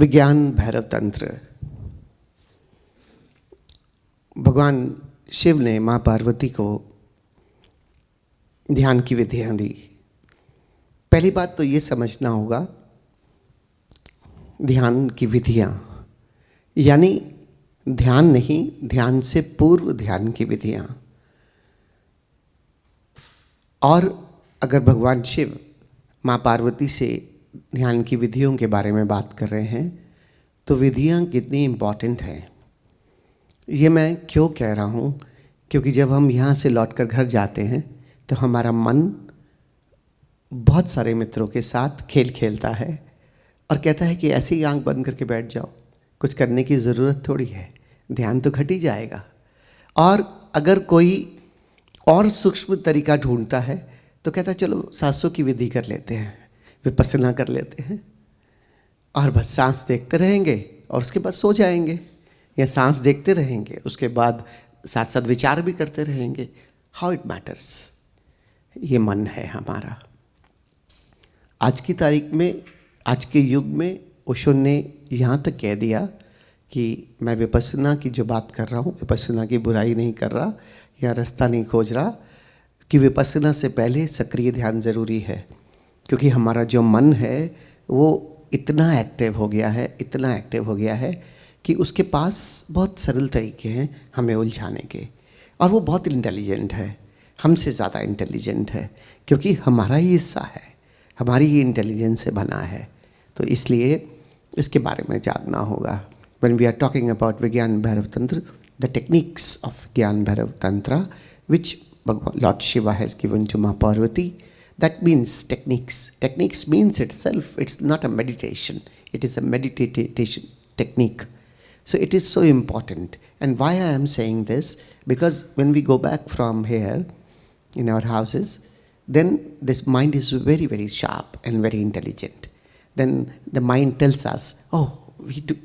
विज्ञान भैरव तंत्र। भगवान शिव ने माँ पार्वती को ध्यान की विधियाँ दी। पहली बात तो ये समझना होगा, ध्यान की विधियाँ यानी ध्यान नहीं, ध्यान से पूर्व ध्यान की विधियाँ। और अगर भगवान शिव माँ पार्वती से ध्यान की विधियों के बारे में बात कर रहे हैं तो विधियाँ कितनी इम्पॉर्टेंट हैं ये मैं क्यों कह रहा हूँ, क्योंकि जब हम यहाँ से लौटकर घर जाते हैं तो हमारा मन बहुत सारे मित्रों के साथ खेल खेलता है और कहता है कि ऐसे ही आंख बंद करके बैठ जाओ, कुछ करने की ज़रूरत थोड़ी है, ध्यान तो घट ही जाएगा। और अगर कोई और सूक्ष्म तरीका ढूंढता है तो कहता है चलो सांसों की विधि कर लेते हैं, विपस्सना कर लेते हैं और बस सांस देखते रहेंगे और उसके बाद सो जाएंगे, या सांस देखते रहेंगे उसके बाद साथ साथ विचार भी करते रहेंगे। हाउ इट मैटर्स, ये मन है हमारा। आज की तारीख में, आज के युग में ओशो ने यहाँ तक कह दिया कि मैं विपस्सना की जो बात कर रहा हूँ, विपस्सना की बुराई नहीं कर रहा या रास्ता नहीं खोज रहा, कि विपस्सना से पहले सक्रिय ध्यान ज़रूरी है। क्योंकि हमारा जो मन है वो इतना एक्टिव हो गया है, इतना एक्टिव हो गया है कि उसके पास बहुत सरल तरीके हैं हमें उलझाने के, और वो बहुत इंटेलिजेंट है, हमसे ज़्यादा इंटेलिजेंट है, क्योंकि हमारा ही हिस्सा है, हमारी ही इंटेलिजेंस से बना है। तो इसलिए इसके बारे में जानना होगा। When we are talking about Vigyan Bhairav Tantra, the techniques of Vigyan Bhairav Tantra, which Lord Shiva has given to Ma Parvati, that means techniques. Techniques means itself, it's not a meditation, it is a meditation technique. So it is so important. And why I am saying this, because when we go back from here in our houses, then this mind is very, very sharp and very intelligent. Then the mind tells us, oh,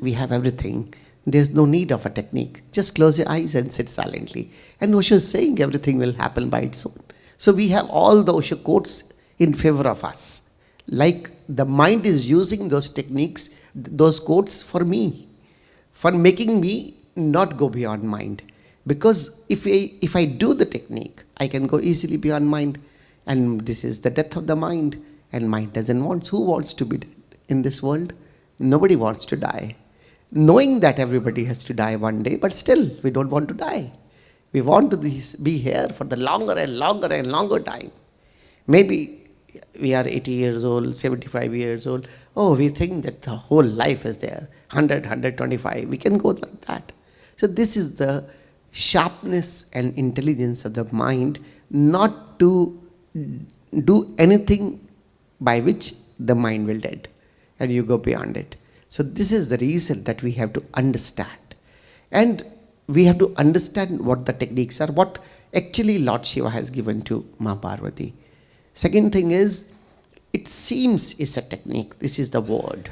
we have everything. There's no need of a technique. Just close your eyes and sit silently. And Osho is saying everything will happen by its own. So we have all the Osho quotes in favor of us. Like the mind is using those techniques, those quotes for me, for making me not go beyond mind. Because if I do the technique, I can go easily beyond mind. And this is the death of the mind. And mind doesn't want. Who wants to be dead in this world? Nobody wants to die. Knowing that everybody has to die one day, but still we don't want to die. We want to be here for the longer and longer and longer time. Maybe we are 80 years old, 75 years old. Oh, we think that the whole life is there. 100, 125. We can go like that. So this is the sharpness and intelligence of the mind, not to do anything by which the mind will dead and you go beyond it. So this is the reason that we have to understand. And we have to understand what the techniques are, what actually Lord Shiva has given to Ma Parvati. Second thing is, it seems it's a technique, this is the word.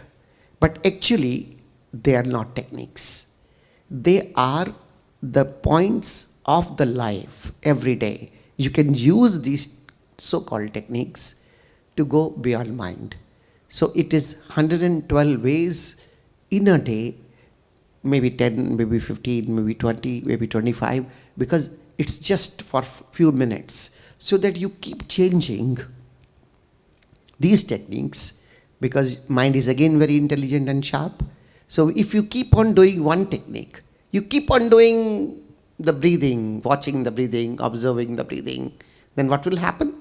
But actually, they are not techniques. They are the points of the life every day. You can use these so-called techniques to go beyond mind. So it is 112 ways in a day, maybe 10, maybe 15, maybe 20, maybe 25, because it's just for few minutes, so that you keep changing these techniques, because mind is again very intelligent and sharp. So if you keep on doing one technique, you keep on doing the breathing, watching the breathing, observing the breathing, then what will happen?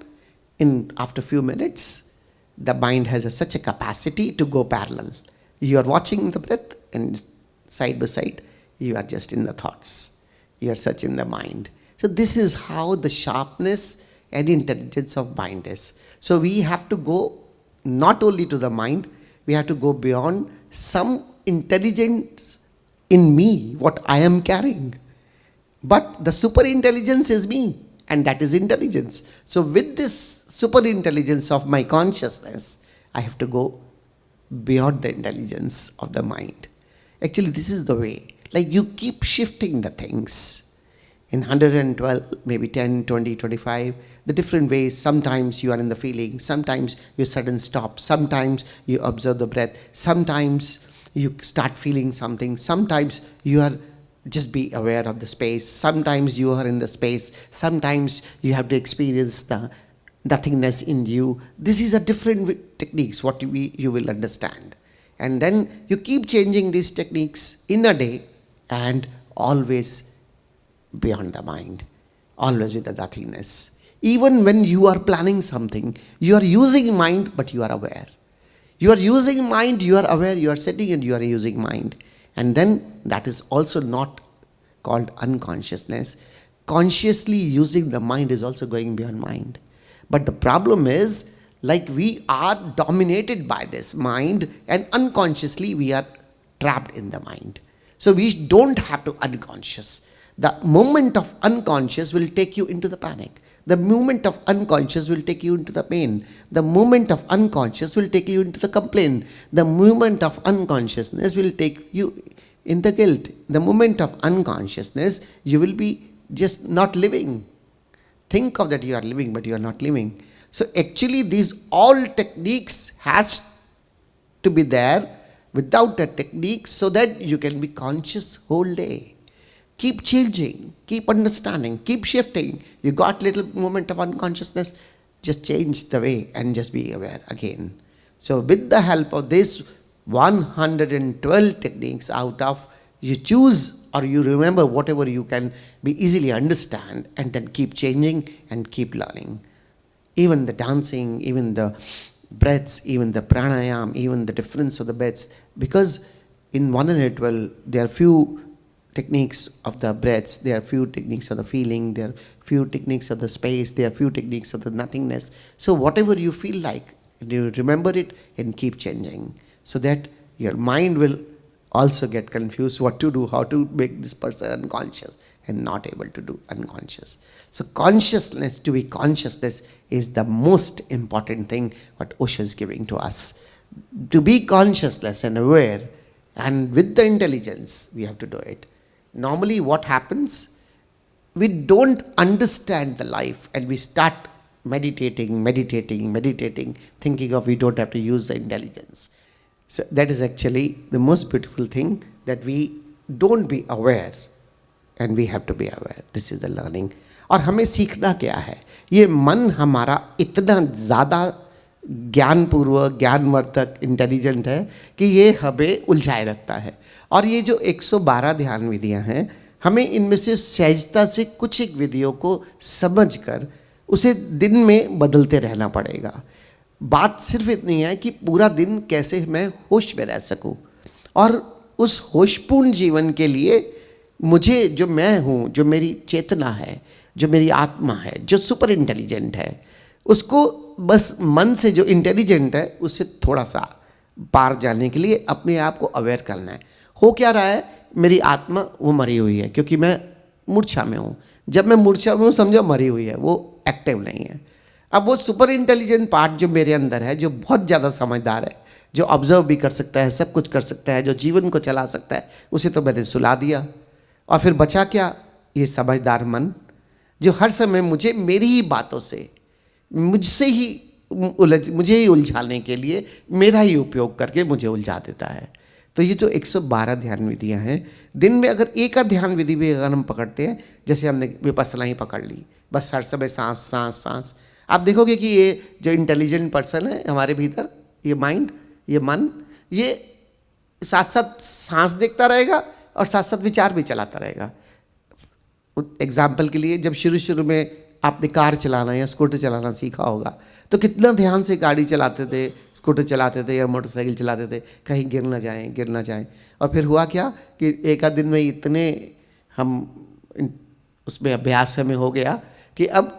After few minutes, the mind has such a capacity to go parallel. You are watching the breath and side by side, you are just in the thoughts. You are such in the mind. So this is how the sharpness and intelligence of mind is. So we have to go not only to the mind, we have to go beyond some intelligence in me, what I am carrying. But the super intelligence is me, and that is intelligence. So with this super intelligence of my consciousness, I have to go beyond the intelligence of the mind. Actually, this is the way. Like you keep shifting the things in 112, maybe 10, 20, 25, the different ways. Sometimes you are in the feeling, sometimes you sudden stop, sometimes you observe the breath, sometimes you start feeling something. Sometimes you are just be aware of the space. Sometimes you are in the space. Sometimes you have to experience the nothingness in you. This is a different techniques what you will understand. And then you keep changing these techniques in a day, and always beyond the mind, always with the nothingness. Even when you are planning something, you are using mind, but you are aware. You are using mind, you are aware, you are sitting and you are using mind. And then that is also not called unconsciousness. Consciously using the mind is also going beyond mind. But the problem is, like, we are dominated by this mind, and unconsciously we are trapped in the mind. So we don't have to unconscious. The moment of unconscious will take you into the panic. The moment of unconscious will take you into the pain. The moment of unconscious will take you into the complaint. The moment of unconsciousness will take you in the guilt. The moment of unconsciousness, you will be just not living. Think of that you are living, but you are not living. So actually these all techniques has to be there without a technique, so that you can be conscious whole day. Keep changing, keep understanding, keep shifting. You got little moment of unconsciousness, just change the way and just be aware again. So with the help of this 112 techniques out of, you choose or you remember whatever you can be easily understand, and then keep changing and keep learning. Even the dancing, even the breaths, even the pranayam, even the difference of the breaths, because in 112 there are few techniques of the breaths, there are few techniques of the feeling, there are few techniques of the space, there are few techniques of the nothingness. So whatever you feel like, you remember it and keep changing, so that your mind will also get confused what to do, how to make this person unconscious and not able to do unconscious. So consciousness, to be consciousness is the most important thing what Osho is giving to us. To be consciousness and aware, and with the intelligence we have to do it. Normally what happens, we don't understand the life and we start meditating, thinking of we don't have to use the intelligence. So that is actually the most beautiful thing, that we don't be aware and we have to be aware. This is the learning. और हमें सीखना क्या है, ये मन हमारा इतना ज़्यादा ज्ञानपूर्वक, ज्ञानवर्धक, इंटेलिजेंट है कि ये हमें उलझाए रखता है. और ये जो 112 ध्यान विधियाँ हैं, हमें इनमें से सहजता से कुछ एक विधियों को समझकर उसे दिन में बदलते रहना पड़ेगा. बात सिर्फ इतनी है कि पूरा दिन कैसे मैं होश में रह सकूं, और उस होशपूर्ण जीवन के लिए मुझे, जो मैं हूँ, जो मेरी चेतना है, जो मेरी आत्मा है, जो सुपर इंटेलिजेंट है, उसको बस मन से जो इंटेलिजेंट है उससे थोड़ा सा पार जाने के लिए अपने आप को अवेयर करना है. हो क्या रहा है, मेरी आत्मा वो मरी हुई है क्योंकि मैं मूर्छा में हूँ. जब मैं मूर्छा में हूँ समझो मरी हुई है, वो एक्टिव नहीं है. अब वो सुपर इंटेलिजेंट पार्ट जो मेरे अंदर है, जो बहुत ज़्यादा समझदार है, जो ऑब्जर्व भी कर सकता है, सब कुछ कर सकता है, जो जीवन को चला सकता है, उसे तो मैंने सुला दिया. और फिर बचा क्या, ये समझदार मन जो हर समय मुझे मेरी ही बातों से, मुझे ही उलझाने के लिए मेरा ही उपयोग करके मुझे उलझा देता है. तो ये जो 112 ध्यान विधियाँ हैं, दिन में अगर एक आध ध्यान विधि भी अगर हम पकड़ते हैं, जैसे हमने विपस्सना ही पकड़ ली, बस हर समय सांस सांस सांस, आप देखोगे कि ये जो इंटेलिजेंट पर्सन है हमारे भीतर, ये माइंड, ये मन, ये साथ साथ सांस देखता रहेगा और साथ साथ विचार भी चलाता रहेगा. एग्जाम्पल के लिए, जब शुरू में आपने कार चलाना या स्कूटर चलाना सीखा होगा, तो कितना ध्यान से गाड़ी चलाते थे, स्कूटर चलाते थे या मोटरसाइकिल चलाते थे, कहीं गिर ना जाएं. और फिर हुआ क्या कि एक आध दिन में इतने हम उसमें अभ्यास हमें हो गया कि अब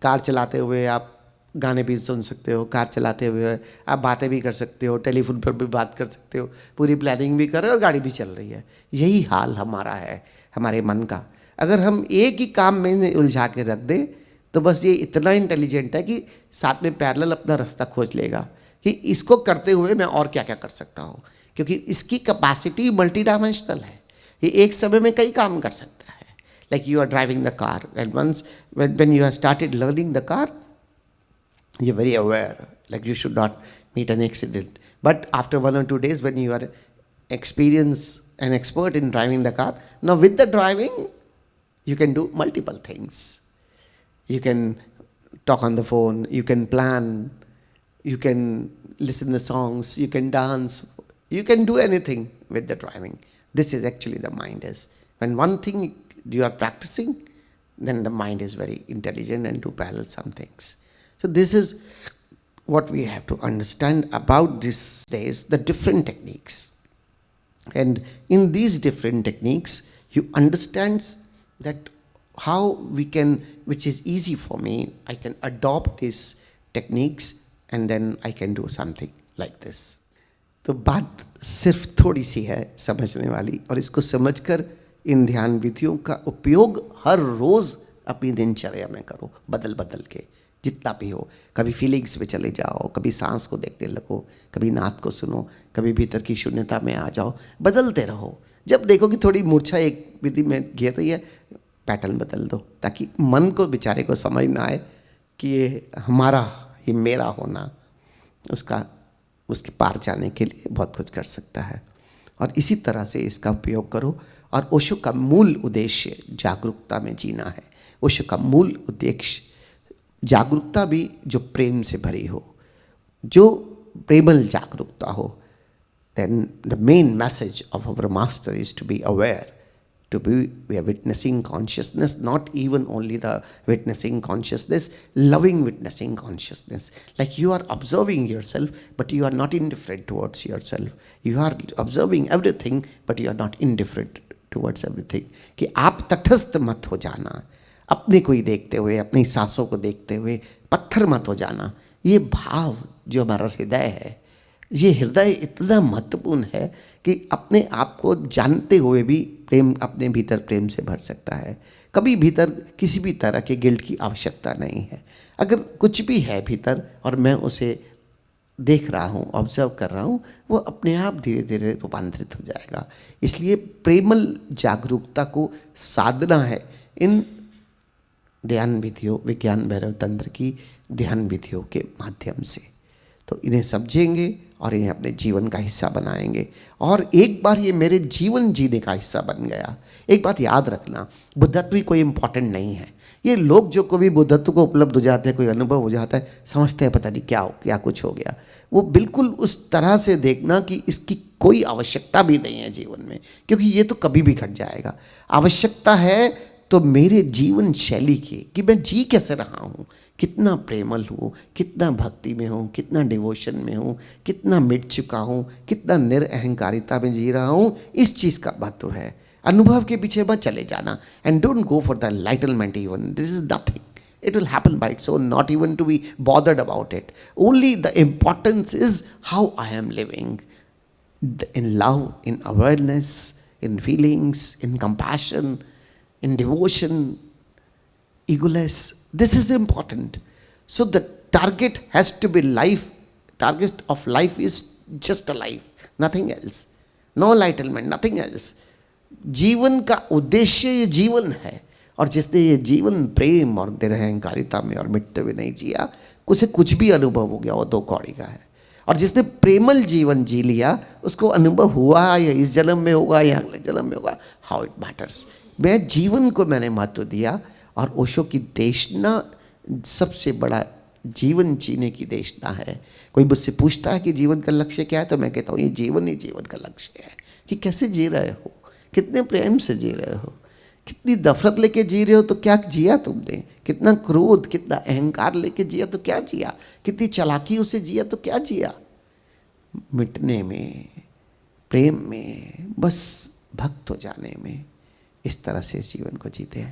कार चलाते हुए आप गाने भी सुन सकते हो, कार चलाते हुए आप बातें भी कर सकते हो, टेलीफोन पर भी बात कर सकते हो, पूरी प्लानिंग भी कर रहे हो और गाड़ी भी चल रही है. यही हाल हमारा है, हमारे मन का. अगर हम एक ही काम में उलझा के रख दें तो बस ये इतना इंटेलिजेंट है कि साथ में पैरेलल अपना रास्ता खोज लेगा कि इसको करते हुए मैं और क्या क्या कर सकता हूँ, क्योंकि इसकी कैपेसिटी मल्टी डायमेंशनल है. ये एक समय में कई काम कर सकता है. Like you are driving the car, and once when you have started learning the car, you're very aware, like you should not meet an accident. But after 1 or 2 days, when you are an expert in driving the car, now with the driving, you can do multiple things. You can talk on the phone, you can plan, you can listen to songs, you can dance, you can do anything with the driving. This is actually the mind is. When one thing you are practicing, then the mind is very intelligent and do parallel some things. So this is what we have to understand about these days, the different techniques. And in these different techniques, you understand that how we can, which is easy for me, I can adopt these techniques and then I can do something like this. तो बात सिर्फ थोड़ी सी है समझने वाली, और इसको समझकर इन ध्यान विधियों का उपयोग हर रोज़ अपनी दिनचर्या में करो, बदल बदल के जितना भी हो. कभी फीलिंग्स में चले जाओ, कभी सांस को देखने लगो, कभी नाद को सुनो, कभी भीतर की शून्यता में आ जाओ, बदलते रहो. जब देखो कि थोड़ी मूर्छा एक विधि में घेर रही है, पैटर्न बदल दो, ताकि मन को बेचारे को समझ ना आए कि ये हमारा, ये मेरा होना उसके पार जाने के लिए बहुत कुछ कर सकता है. और इसी तरह से इसका उपयोग करो. और ओशो का मूल उद्देश्य जागरूकता में जीना है. ओशो का मूल उद्देश्य जागरूकता भी जो प्रेम से भरी हो, जो प्रेमल जागरूकता हो. Then the main message of our master is to be aware, we are witnessing consciousness, not even only the witnessing consciousness, loving witnessing consciousness. Like you are observing yourself, but you are not indifferent towards yourself. You are observing everything, but you are not indifferent towards everything. कि आप तटस्थ मत हो जाना, अपने को ही देखते हुए, अपनी सांसों को देखते हुए पत्थर मत हो जाना. ये भाव जो हमारा हृदय है, ये हृदय इतना महत्वपूर्ण है कि अपने आप को जानते हुए भी प्रेम, अपने भीतर प्रेम से भर सकता है. कभी भीतर किसी भी तरह के गिल्ट की आवश्यकता नहीं है. अगर कुछ भी है भीतर और मैं उसे देख रहा हूँ, ऑब्जर्व कर रहा हूँ, वो अपने आप धीरे धीरे रूपांतरित हो जाएगा. इसलिए प्रेमल जागरूकता को साधना है इन ध्यान विधियों, विज्ञान भैरव तंत्र की ध्यान विधियों के माध्यम से. तो इन्हें समझेंगे और इन्हें अपने जीवन का हिस्सा बनाएंगे. और एक बार ये मेरे जीवन जीने का हिस्सा बन गया. एक बात याद रखना, बुद्धत्व भी कोई इम्पोर्टेंट नहीं है. ये लोग जो कभी बुद्धत्व को उपलब्ध हो जाते हैं, कोई अनुभव हो जाता है, समझते हैं पता नहीं क्या कुछ हो गया. वो बिल्कुल उस तरह से देखना कि इसकी कोई आवश्यकता भी नहीं है जीवन में, क्योंकि ये तो कभी भी घट जाएगा. आवश्यकता है तो मेरे जीवन शैली की, कि मैं जी कैसे रहा हूँ, कितना प्रेमल हूँ, कितना भक्ति में हूँ, कितना डिवोशन में हूँ, कितना मिट चुका हूँ, कितना निरअहंकारिता में जी रहा हूँ. इस चीज़ का महत्व है. अनुभव के पीछे मत चले जाना. And don't go for the enlightenment even. This is nothing. It will happen by its own, not even to be bothered about it. Only the importance is how I am living. In love, in awareness, in feelings, in compassion, in devotion, egoless. This is important. So the target has to be life. Target of life is just a life, nothing else. No enlightenment, nothing else. जीवन का उद्देश्य ये जीवन है. और जिसने ये जीवन प्रेम और निरअहंकारिता में और मिटते हुए नहीं जिया, उसे कुछ भी अनुभव हो गया वो दो कौड़ी का है. और जिसने प्रेमल जीवन जी लिया, उसको अनुभव हुआ या इस जन्म में होगा या अगले जन्म में होगा, हाउ इट मैटर्स. मैं जीवन को मैंने महत्व दिया. और ओशो की देशना सबसे बड़ा जीवन जीने की देशना है. कोई मुझसे पूछता है कि जीवन का लक्ष्य क्या है, तो मैं कहता हूँ ये जीवन ही जीवन का लक्ष्य है. कि कैसे जी रहे हो, कितने प्रेम से जी रहे हो, कितनी नफरत लेके जी रहे हो तो क्या जिया तुमने, कितना क्रोध, कितना अहंकार लेके जिया तो क्या जिया, कितनी चालाकी से जिया तो क्या जिया. मिटने में, प्रेम में, बस भक्त हो जाने में, इस तरह से इस जीवन को जीते हैं.